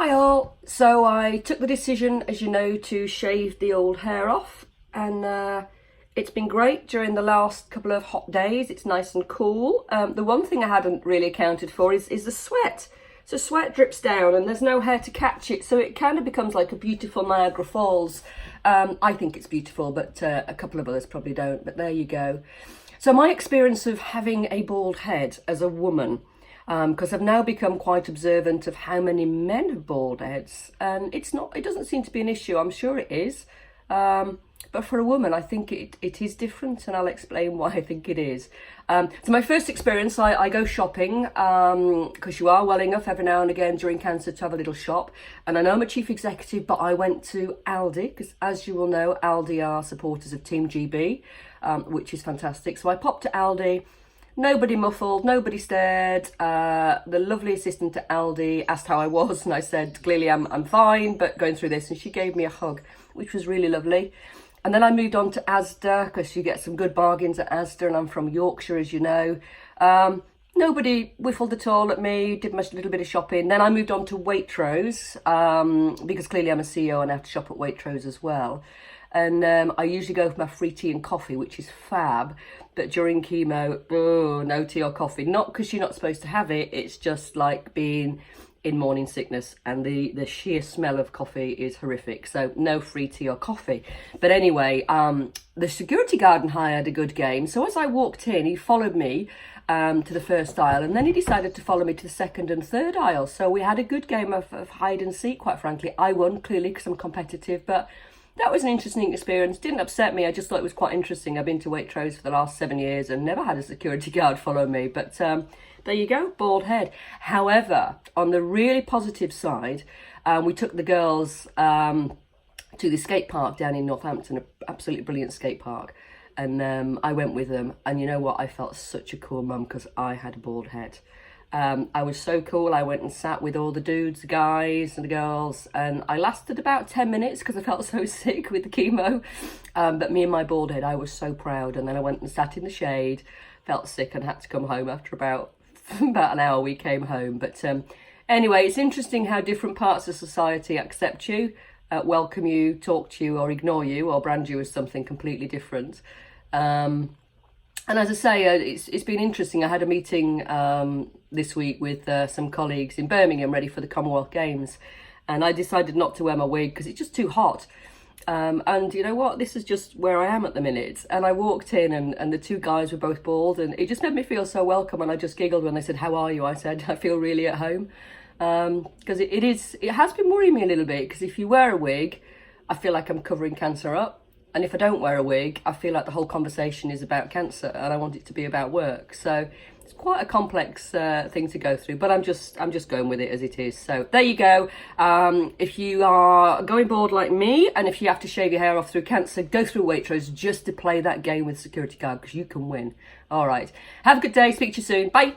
Hi all. So I took the decision, as you know, to shave the old hair off, and it's been great during the last couple of hot days. It's nice and cool. The one thing I hadn't really accounted for is the sweat. So sweat drips down and there's no hair to catch it, so it kind of becomes like a beautiful Niagara Falls. I think it's beautiful, but a couple of others probably don't, but there you go. So my experience of having a bald head as a woman, because I've now become quite observant of how many men have bald heads, and it doesn't seem to be an issue. I'm sure it is, but for a woman I think it is different, and I'll explain why I think it is. So my first experience, I go shopping, because you are well enough every now and again during cancer to have a little shop, and I know I'm a chief executive, but I went to Aldi, because as you will know, Aldi are supporters of Team GB, which is fantastic. So I popped to Aldi. Nobody muffled, nobody stared. The lovely assistant at Aldi asked how I was, and I said, clearly I'm fine, but going through this, and she gave me a hug, which was really lovely. And then I moved on to Asda, because you get some good bargains at Asda, and I'm from Yorkshire, as you know. Nobody whiffled at all at me, did my little bit of shopping. Then I moved on to Waitrose, because clearly I'm a CEO and I have to shop at Waitrose as well. And I usually go for my free tea and coffee, which is fab. But during chemo, no tea or coffee. Not because you're not supposed to have it, it's just like being in morning sickness, and the sheer smell of coffee is horrific. So no free tea or coffee. But anyway, the security guard and I had a good game. So as I walked in, he followed me to the first aisle, and then he decided to follow me to the second and third aisle. So we had a good game of hide and seek, quite frankly. I won, clearly, because I'm competitive, but that was an interesting experience. Didn't upset me. I just thought it was quite interesting. I've been to Waitrose for the last 7 years and never had a security guard follow me. But there you go, bald head. However, on the really positive side, we took the girls to the skate park down in Northampton, an absolutely brilliant skate park. And I went with them. And you know what? I felt such a cool mum because I had a bald head. I was so cool. I went and sat with all the dudes, the guys and the girls, and I lasted about 10 minutes because I felt so sick with the chemo. But me and my bald head, I was so proud. And then I went and sat in the shade, felt sick, and had to come home after about an hour. We came home. But anyway, it's interesting how different parts of society accept you, welcome you, talk to you, or ignore you, or brand you as something completely different. And as I say, it's been interesting. I had a meeting this week with some colleagues in Birmingham ready for the Commonwealth Games, and I decided not to wear my wig because it's just too hot. And you know what? This is just where I am at the minute. And I walked in, and the two guys were both bald, and it just made me feel so welcome. And I just giggled when they said, "How are you?" I said, "I feel really at home," because it has been worrying me a little bit. Because if you wear a wig, I feel like I'm covering cancer up. And if I don't wear a wig, I feel like the whole conversation is about cancer, and I want it to be about work. So it's quite a complex thing to go through, but I'm just going with it as it is. So there you go. If you are going bald like me, and if you have to shave your hair off through cancer, go through Waitrose just to play that game with security guard, because you can win. All right. Have a good day. Speak to you soon. Bye.